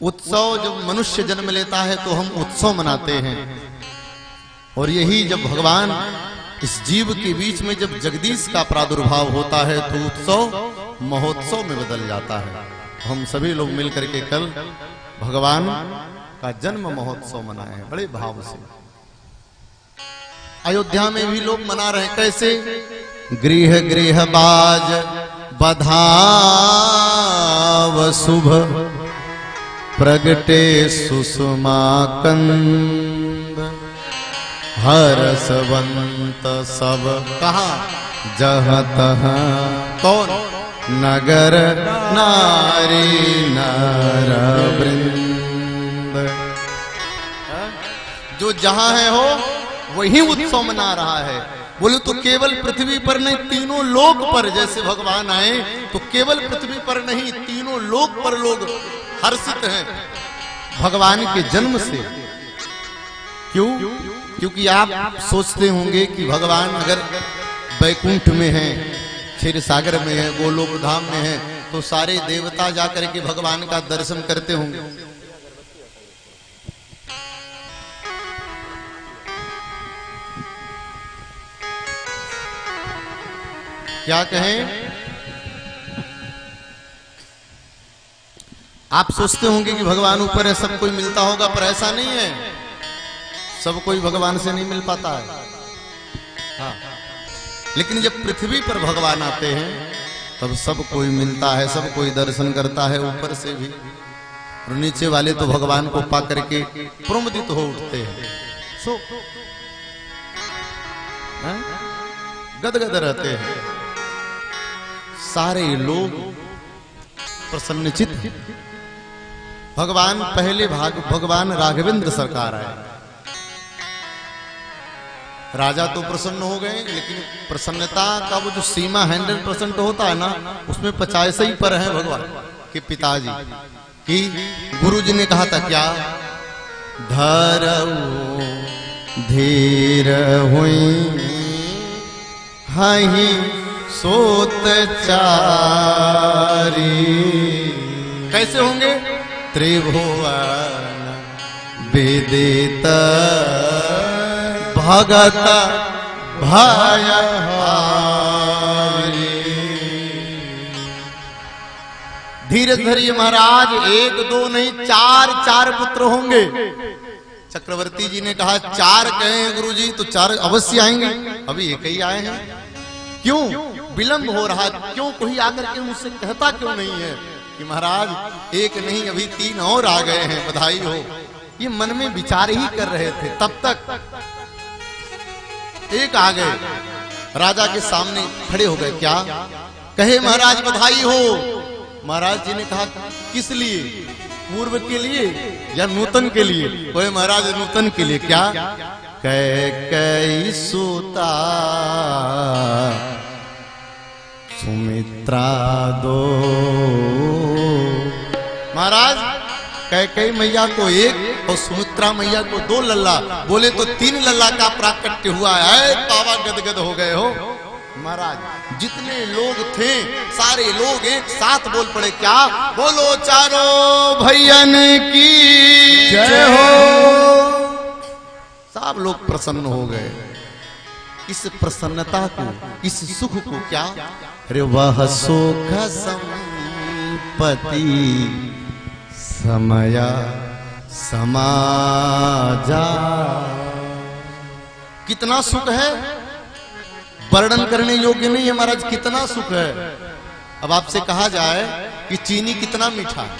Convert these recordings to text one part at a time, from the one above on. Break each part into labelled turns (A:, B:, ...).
A: उत्सव जब मनुष्य जन्म लेता है तो हम उत्सव मनाते हैं, और यही जब भगवान इस जीव के बीच में जब जगदीश का प्रादुर्भाव होता है तो उत्सव महोत्सव में बदल जाता है। हम सभी लोग मिलकर के कल भगवान का जन्म महोत्सव मनाए हैं बड़े भाव से। अयोध्या में भी लोग मना रहे हैं। कैसे? गृह गृह बाज बधाव शुभ, प्रगटे सुषमा कंद, हरसवंत सब कहा जहाँ तहाँ, कौन? नगर नारी नर वृंद। जो जहां है हो वही उत्सव मना रहा है। बोले तो केवल पृथ्वी पर नहीं, तीनों लोक पर जैसे भगवान आए तो केवल पृथ्वी पर नहीं, तीनों लोक पर लोग हर्षित हैं भगवान के जन्म से। क्यों? क्योंकि आप सोचते होंगे कि भगवान अगर बैकुंठ में है, क्षीर सागर में है, गोलोक धाम में है, तो सारे देवता जाकर के भगवान का दर्शन करते होंगे। क्या कहें? आप सोचते होंगे कि भगवान ऊपर है, सब कोई मिलता होगा, पर ऐसा नहीं है। सब कोई भगवान से नहीं मिल पाता है। हाँ, लेकिन जब पृथ्वी पर भगवान आते हैं तब सब कोई मिलता है, सब कोई दर्शन करता है ऊपर से भी, और नीचे वाले तो भगवान को पा करके प्रमुदित हो उठते हैं, सो गदगद रहते हैं। सारे लोग प्रसन्नचित्त। भगवान पहले भगवान राघवेंद्र सरकार आए। राजा तो प्रसन्न हो गए, लेकिन प्रसन्नता का वो जो सीमा 100% होता है ना, उसमें 50 ही पर है भगवान के पिताजी कि गुरु जी ने कहा था क्या? धरऊ धीर हुई हाही सोत चारी। कैसे होंगे? त्रिभुवन विदित भगत भयहारी। धीरज धरिए महाराज, एक दो नहीं, चार पुत्र होंगे। चक्रवर्ती जी ने कहा 4 कहे गुरुजी, तो 4 अवश्य आएंगे। अभी एक ही आए हैं, क्यों विलंब हो रहा? क्यों कोई आकर के मुझसे कहता क्यों नहीं है कि महाराज एक नहीं अभी 3 और आ गए हैं, बधाई हो। ये मन में विचार ही कर रहे थे, तब तक एक आ गए, राजा के सामने खड़े हो गए। क्या कहे? महाराज बधाई हो। महाराज जी ने कहा किस लिए? पूर्व के लिए या नूतन के लिए? कोई महाराज नूतन के लिए। क्या? कैकेयी सुता सुमित्रा दो। महाराज कैकेयी मैया को 1 और सुमित्रा मैया को 2 लल्ला, बोले तो 3 लल्ला का प्राकट्य हुआ है। तावा गदगद हो गए हो महाराज। जितने लोग थे सारे लोग एक साथ बोल पड़े। क्या? बोलो चारों भैयन की जय हो। सब लोग प्रसन्न हो गए। इस प्रसन्नता को, इस सुख को क्या? अरे वह सुख संपत्ति समया समाजा। कितना सुख है, वर्णन करने योग्य नहीं है महाराज, कितना सुख है। अब आपसे कहा जाए कि चीनी कितना मीठा है,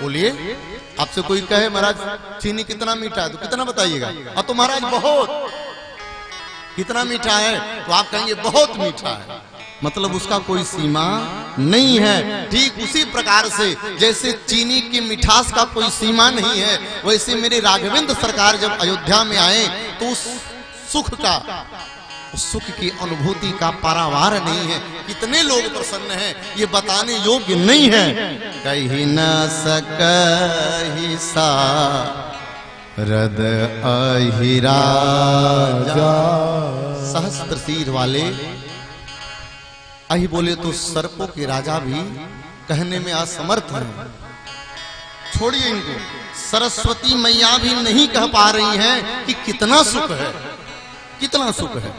A: बोलिए। आपसे कोई कहे महाराज चीनी कितना मीठा है, तो कितना बताइएगा? तो महाराज बहुत। कितना मीठा है? तो आप कहेंगे बहुत मीठा है, मतलब उसका कोई सीमा नहीं है। ठीक उसी प्रकार से जैसे चीनी की मिठास का कोई सीमा नहीं है, वैसे मेरे राघवेंद्र सरकार जब अयोध्या में आए तो उस सुख का, उस सुख की अनुभूति का पारावार नहीं है। कितने लोग प्रसन्न हैं ये बताने योग्य नहीं है। कही न सकहि सा रद अहिराजा। सहस्त्र सिर वाले अहि बोले तो सर्पों के राजा भी कहने में असमर्थ हैं। छोड़िए इनको, सरस्वती मैया भी नहीं कह पा रही हैं कि कितना सुख है, कितना सुख है।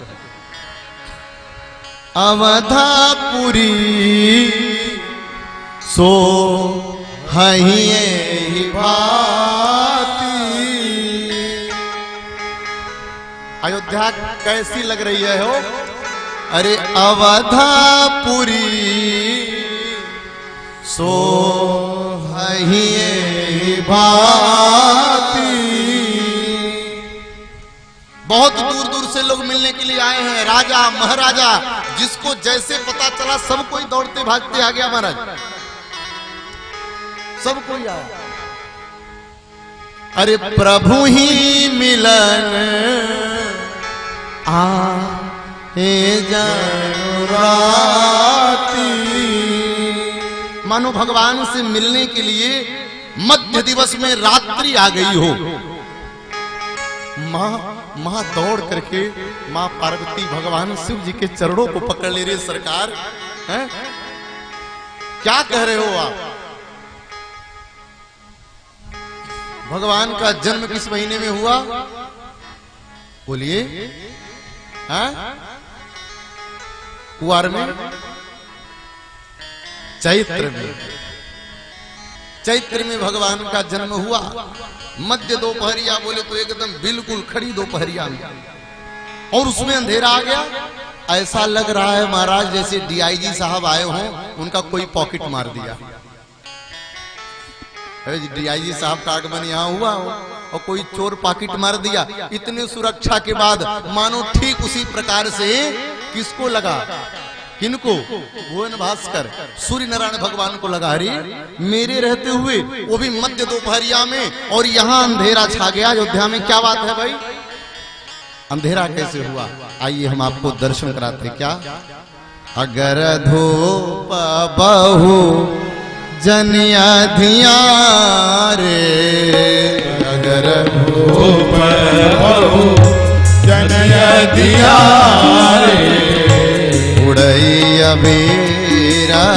A: अवधापुरी सो हहिए भाती। अयोध्या कैसी लग रही है हो? अरे अवधापुरी सो हहिए भाती। बहुत दूर दूर से लोग मिलने के लिए आए हैं, राजा महाराजा, जिसको जैसे पता चला सब कोई दौड़ते भागते आ गया महाराज, सब कोई आया। अरे प्रभु ही मिलन आए राती। मानो भगवान से मिलने के लिए मध्य दिवस में रात्रि आ गई हो। माँ दौड़ करके माँ पार्वती भगवान शिव जी के चरणों को पकड़ ले रहे। सरकार हैं? क्या कह रहे हो आप? भगवान का जन्म किस महीने में हुआ बोलिए? कुआर में, चैत्र में, चैत्र में भगवान का जन्म हुआ। मध्य दोपहरिया बोले तो एकदम बिल्कुल खड़ी दोपहरिया में, और उसमें अंधेरा आ गया। ऐसा लग रहा है महाराज जैसे डीआईजी साहब आए हों, उनका कोई पॉकेट मार दिया। डीआईजी साहब का आगमन यहाँ हुआ हो और कोई चोर पॉकेट मार दिया। इतने सुरक्षा के बाद मानो ठीक उसी प्रकार से किसको लगा? किनको? भुवन भास्कर सूर्य नारायण भगवान को लगा। अरे मेरे रहते हुए वो भी मध्य दोपहरिया में, और यहाँ अंधेरा छा गया अयोध्या में। क्या बात है भाई? अंधेरा कैसे हुआ? आइए हम आपको दर्शन कराते। क्या? अगर धूप बहु जनिया धिया रे, अगर
B: धूप बहु जनिया धिया रे,
A: उड़ई अबीरा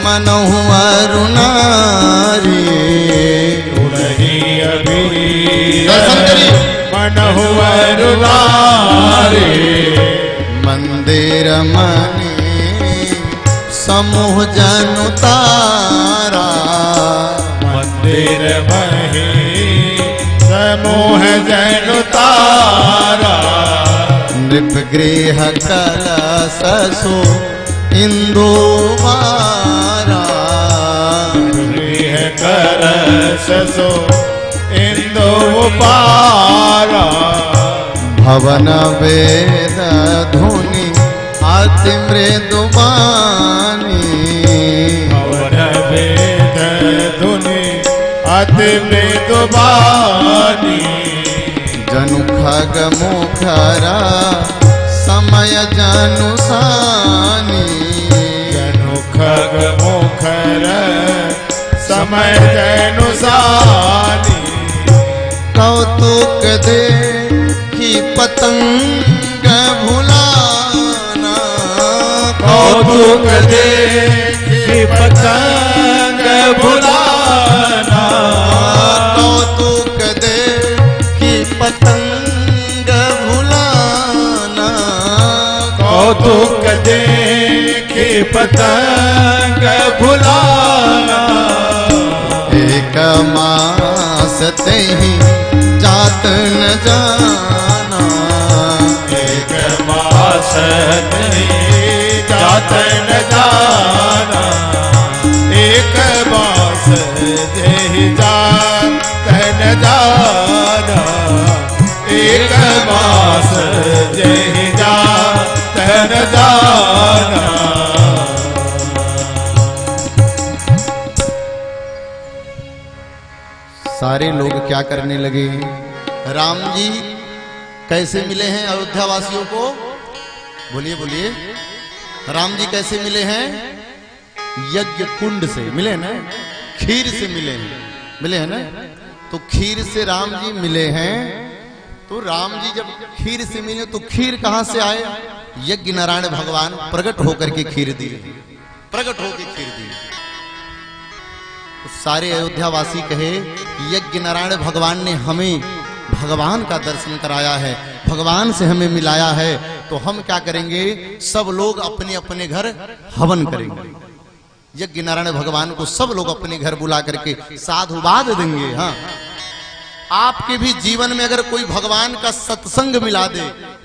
A: मनहु अरुणारी।
B: उड़ई अबीरा मनहु अरुणारी।
A: मंदिर मणि समूह जनु तारा,
B: मंदिर मही समूह जनु तारा।
A: नृप गृह कलश सो इंदुवारा,
B: गृह कलश सो इंदुवारा।
A: भवन वेद धुनि अति मृदुबानी,
B: भवन वेद धुनि अति मृदुबानी।
A: जनु खग मुखरा समय जनु सानी,
B: जनु खग मुखर समय जनु सानी।
A: कौतुक देखी पतंग भुलाना,
B: कौतुक देखी पतंग भुलाना।
A: कौतुक देखी पतंग भुलाना,
B: कौतुक देखी पतंग भुलाना।
A: एक मास तेहि जात न जाना,
B: एक मास तेहि जात न जाना। एक मास तेहि जात न जाना। एक मास तेहि जात न जाना।
A: सारे लोग क्या करने लगे? राम जी कैसे मिले हैं अयोध्या वासियों को? बोलिए बोलिए। राम जी कैसे मिले हैं? यज्ञ कुंड से मिले ना, खीर से मिले हैं, मिले हैं ना। तो खीर से राम जी मिले हैं। तो राम जी जब खीर से मिले तो खीर कहां से आए? यज्ञ नारायण भगवान प्रकट होकर के खीर दिए, प्रकट होकर खीर दी। तो सारे अयोध्यावासी कहे यज्ञ नारायण भगवान ने हमें भगवान का दर्शन कराया है, भगवान से हमें मिलाया है, तो हम क्या करेंगे, सब लोग अपने अपने घर हवन करेंगे। यज्ञ नारायण भगवान को सब लोग अपने घर बुला करके साधुवाद देंगे। हाँ, आपके भी जीवन में अगर कोई भगवान का सत्संग मिला दे,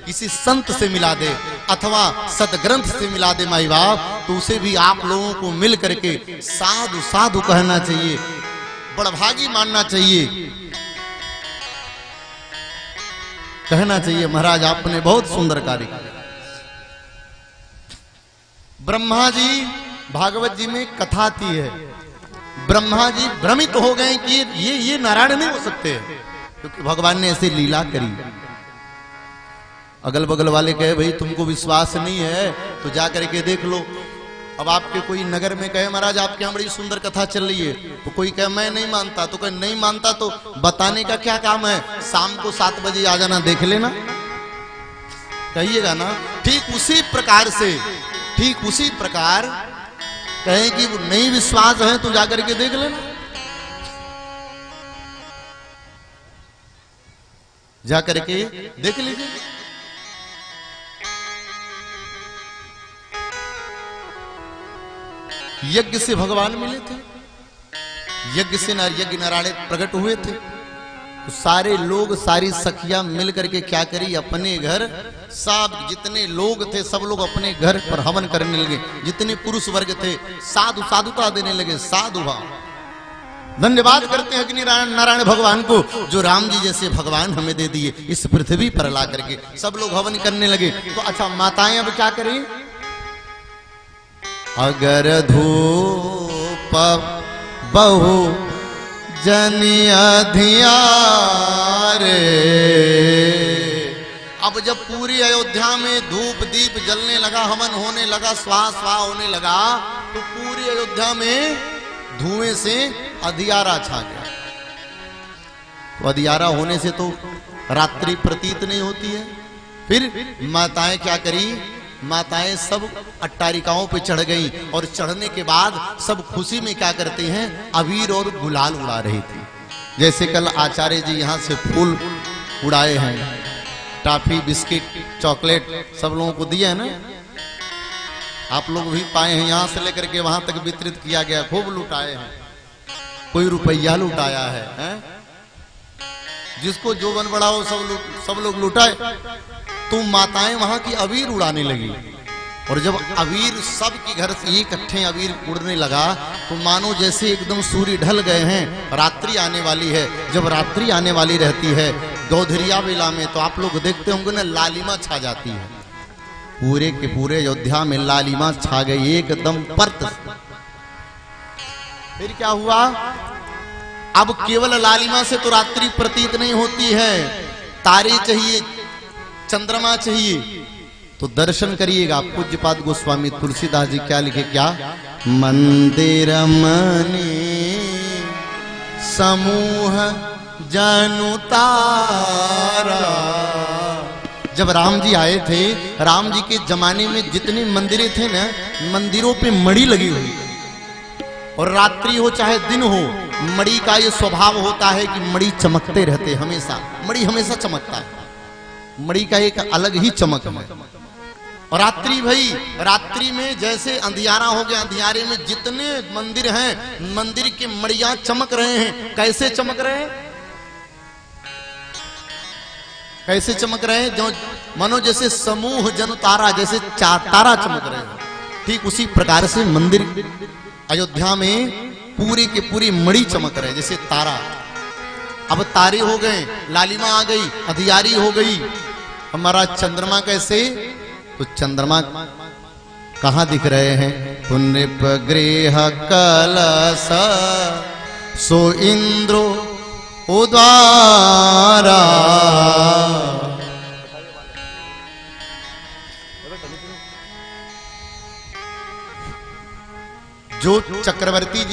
A: किसी संत से मिला दे अथवा सदग्रंथ से मिला दे माई बाप, तो उसे भी आप लोगों को मिल करके साधु साधु कहना चाहिए, बड़भागी मानना चाहिए, कहना चाहिए महाराज आपने बहुत सुंदर कार्य किया। ब्रह्मा जी, भागवत जी में कथा आती है, ब्रह्मा जी भ्रमित हो गए कि ये नारायण नहीं हो सकते, क्योंकि भगवान ने ऐसे लीला करी। अगल बगल वाले कहे भाई तुमको विश्वास नहीं है तो जा करके देख लो। अब आपके कोई नगर में कहे महाराज आपके यहाँ बड़ी सुंदर कथा चल रही है, तो कोई कहे मैं नहीं मानता, तो कहे नहीं मानता तो बताने का क्या काम है, शाम को 7 बजे आ जाना देख लेना, कहिएगा ना। ठीक उसी प्रकार से, ठीक उसी प्रकार कहे कि नहीं विश्वास है तो जाकर के देख लेना, जाकर के देख लीजिए। यज्ञ से भगवान मिले थे, यज्ञ से यज्ञ नारायण प्रकट हुए थे, तो सारे लोग, सारी सखियां मिल करके क्या करी, अपने घर सब जितने लोग थे सब लोग अपने घर पर हवन करने लगे। जितने पुरुष वर्ग थे साधु साधुता देने लगे, साधु भाव। धन्यवाद करते हैं अग्नि नारायण भगवान को, जो राम जी जैसे भगवान हमें दे दिए इस पृथ्वी पर ला करके। सब लोग हवन करने लगे। तो अच्छा माताएं अब क्या करें, अगर धूप बहु जनि अधियारे, अब जब पूरी अयोध्या में धूप दीप जलने लगा, हवन होने लगा, स्वाहा स्वाहा होने लगा, तो पूरी अयोध्या में धुएं से अधियारा छा गया। तो अधियारा होने से तो रात्रि प्रतीत नहीं होती है। फिर माताएं क्या करी, माताएं सब अट्टारिकाओं पे चढ़ गई, और चढ़ने के बाद सब खुशी में क्या करते हैं, अबीर और गुलाल उड़ा रही थी। जैसे कल आचार्य जी यहाँ से फूल उड़ाए हैं, टॉफी बिस्किट चॉकलेट सब लोगों को दिया है ना, आप लोग भी पाए हैं, यहाँ से लेकर के वहां तक वितरित किया गया, खूब लुटाए हैं, कोई रुपया लुटाया है? जिसको जो बन पड़ा हो सब लोग लुटाए। तो माताएं वहां की अबीर उड़ाने लगी, और जब अबीर सब के घर से इकट्ठे अबीर उड़ने लगा, तो मानो जैसे एकदम सूर्य ढल गए हैं, रात्रि आने वाली है। जब रात्रि आने वाली रहती है गौधरिया बेला में, तो आप लोग देखते होंगे ना, लालिमा छा जाती है, पूरे के पूरे अयोध्या में लालिमा छा गई एकदम परत। फिर क्या हुआ, अब केवल लालिमा से तो रात्रि प्रतीत नहीं होती है, तारे चाहिए, चंद्रमा चाहिए। तो दर्शन करिएगा, पूज्यपाद गोस्वामी तुलसीदास जी क्या लिखे, क्या, मंदिर मणि समूह जनु तारा। जब राम जी आए थे, राम जी के जमाने में जितने मंदिरें थे ना, मंदिरों पे मणि लगी हुई, और रात्रि हो चाहे दिन हो, मणि का ये स्वभाव होता है कि मणि चमकते रहते हमेशा, मणि हमेशा चमकता है, मणि का एक अलग ही चमक है। और रात्रि भाई, रात्रि में जैसे अंधियारा हो गया, अंधियारे में जितने मंदिर हैं, मंदिर के मणियां चमक रहे हैं। कैसे चमक रहे हैं, कैसे चमक रहे हैं, जो मानो जैसे समूह जन तारा, जैसे तारा चमक रहे हैं। ठीक उसी प्रकार से मंदिर अयोध्या में पूरी के पूरी मणि चमक रहे हैं, जैसे तारा। अब तारे हो गए, लालिमा आ गई, अधियारी हो गई। हमारा चंद्रमा कैसे, तो चंद्रमा कहां दिख रहे हैं, पुनृप गृह कलश सो इंद्रो उद्वारा। जो चक्रवर्ती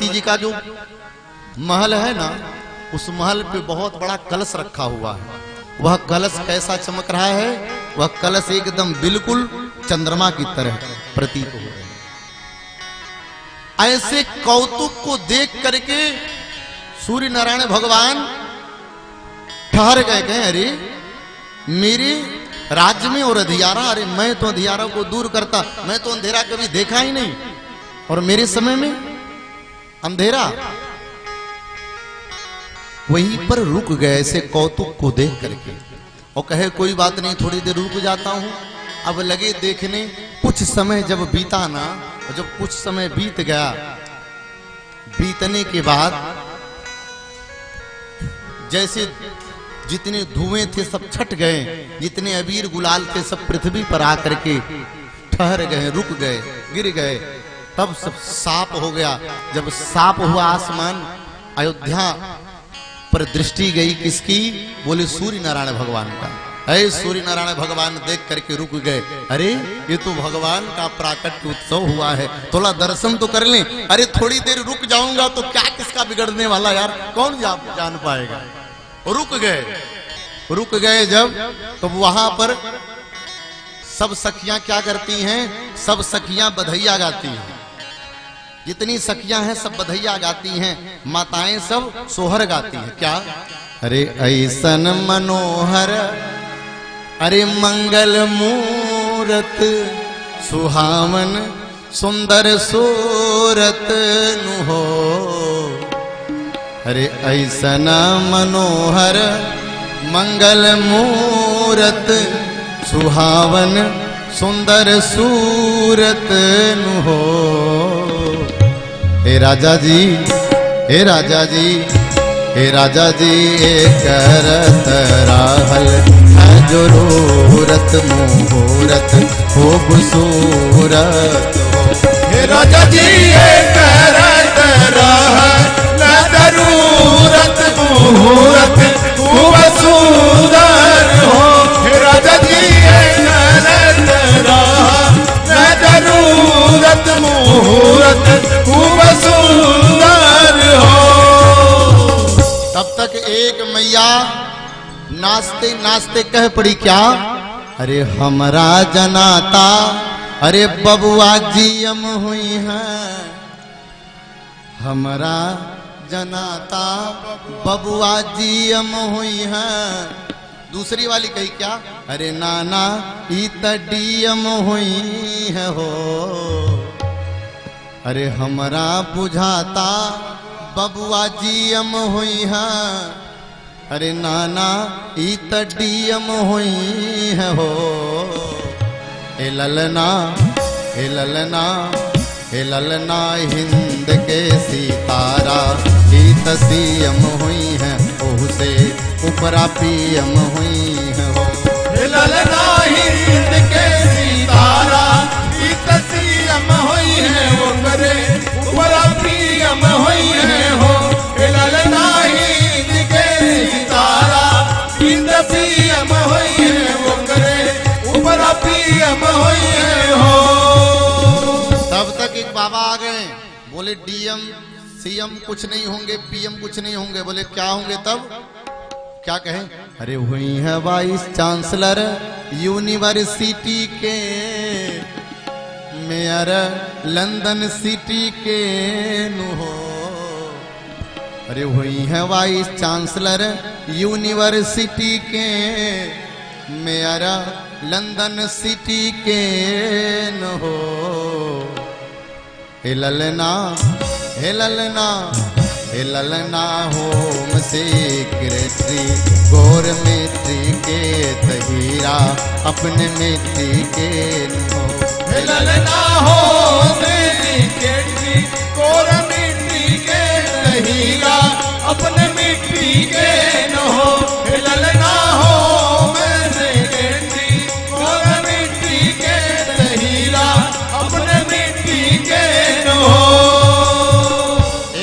A: जी का जो महल है ना, उस महल पे बहुत बड़ा कलश रखा हुआ है। वह कलश कैसा चमक रहा है, वह कलश एकदम बिल्कुल चंद्रमा की तरह प्रतीत हो रहा है। ऐसे कौतुक को देख करके सूर्य नारायण भगवान ठहर गए, कहें अरे मेरे राज्य में और अंधियारा, अरे मैं तो अंधियारा को दूर करता, मैं तो अंधेरा कभी देखा ही नहीं, और मेरे समय में अंधेरा। वहीं पर रुक गए ऐसे कौतुक को देख करके और कहे कोई बात नहीं, थोड़ी देर रुक जाता हूं। अब लगे देखने, कुछ समय जब बीता ना, जब कुछ समय बीत गया, बीतने के बाद जैसे जितने धुएं थे सब छट गए, जितने अबीर गुलाल थे सब पृथ्वी पर आकर के ठहर गए, रुक गए, गिर गए। तब सब साफ हो गया। जब साफ हुआ आसमान, अयोध्या पर दृष्टि गई किसकी? बोले सूर्य नारायण भगवान का। अरे सूर्य नारायण भगवान देख करके रुक गए, अरे ये तो भगवान का प्राकट्य उत्सव हुआ है, थोड़ा दर्शन तो कर लें। अरे थोड़ी देर रुक जाऊंगा तो क्या किसका बिगड़ने वाला यार, कौन जान पाएगा। रुक गए जब, तो वहां पर सब सखियां क्या करती हैं? सब सखियां बधैया गाती हैं। जितनी सखियां हैं सब बधैया गाती हैं, माताएं सब सोहर गाती हैं। क्या? अरे ऐसन मनोहर, अरे मंगल मूरत, सुहावन सुंदर सूरत नु हो। अरे ऐसन मनोहर मंगल मूरत, सुहावन सुंदर सूरत नु हो। हे राजा जी, हे राजा जी, हे राजा जी, करत राहल जरूरत मुहूरत हो सूरत हो।
B: हे राजा जी करत राहल जरूरत मुहूरत खूब सुंदर हो। हे राजा जी करत राहल जरूरत मुहूरत खूब सुंदर हो।
A: तब तक एक मैया नाचते नाचते कह पड़ी, क्या? अरे हमरा जनाता, अरे बबुआ जीएम हुई है, हमरा जनाता बबुआ जीएम हुई है। दूसरी वाली कही क्या? अरे नाना ई त डीएम हुई है हो। अरे हमरा बुझाता बबुआ जीएम हुई है, अरे नाना ई त डीएम हुई है हो। हे ललना, हे ललना, हे ललना, हिंद के सितारा ई त सीएम हुई है, ओहू से ऊपरा पीएम हुई है हो।
B: हे ललना हिंद के सितारा ई त सीएम हुई है, वो करे ऊपरा पीएम हुई है हो। हे ललना हिंद के सितारा ई त सीएम हुई है, वो करे ऊपरा पीएम हुई है हो।
A: तब तक एक बाबा आ गए, बोले डीएम सीएम कुछ नहीं होंगे, पीएम कुछ नहीं होंगे। बोले क्या होंगे? तब क्या कहे? अरे हुई है वाइस चांसलर यूनिवर्सिटी के, मेयर लंदन सिटी के नु हो। अरे हुई है वाइस चांसलर यूनिवर्सिटी के, मेयर लंदन सिटी के न हो। हे ललना, हे ललना, हे ललना, होम सेक्रेटरी गौरमेट्री के तहीरा अपने मेट्री के न हो।
B: हे ललना होम सेक्रेटरी गौरमेट्री के तहीरा अपने मिट्टी के न हो। हे ललना होम सेक्रेटरी गौरमेट्री के तहीरा अपने मिट्टी के न हो।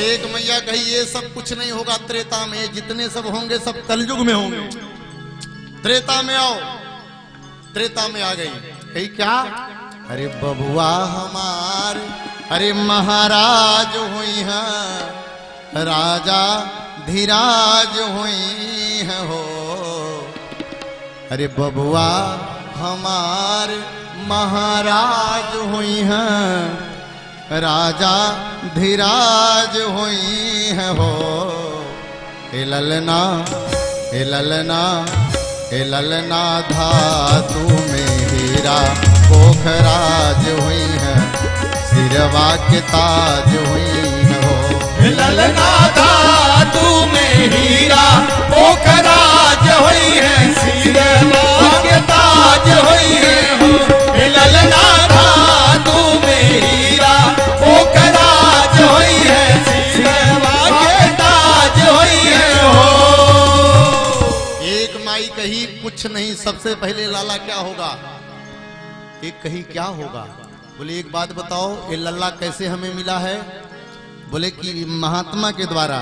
A: एक मैया कही ये सब कुछ नहीं होगा त्रेता में, जितने सब होंगे सब कलयुग में होंगे, त्रेता में आओ। त्रेता में आ गई, कही क्या? अरे बबुआ हमार, अरे महाराज हुई है, राजा धीराज हुई है हो। अरे बबुआ हमार महाराज हुई है, राजा धीराज हुई है हो। हे ललना हे ललना हे ललना धातु में हीरा पोखराज हुई है, सिरवा के ताज हुई है हो।
B: ललना धातु में हीरा पोखराज हुई है, सिरवा के ताज हुई है हो। ललना धातु में हीरा पोखराज हुई है, सिरवा के ताज हुई है हो।
A: एक माई कही कुछ नहीं, सबसे पहले लाला क्या होगा। एक कही क्या होगा। बोले एक बात बताओ, ये लल्ला कैसे हमें मिला है। बोले कि महात्मा के द्वारा।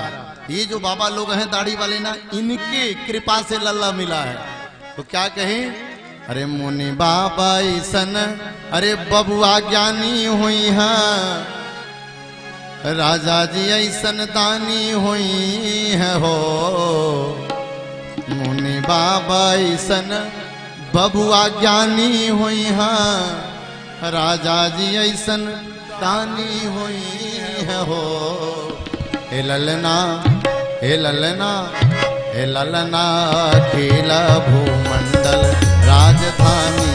A: ये जो बाबा लोग हैं दाढ़ी वाले ना, इनके कृपा से लल्ला मिला है। तो क्या कहें, अरे मुनि बाबा ईसन, अरे बबुआ ज्ञानी हुई है, राजा जी ऐसन दानी हुई है हो। मुनि बाबा ईसन बबुआ ज्ञानी हुई है, राजा जी ऐसन दानी हुई है हो। हे ललना हे ललना हे ललना, खेला भूमंडल राजधानी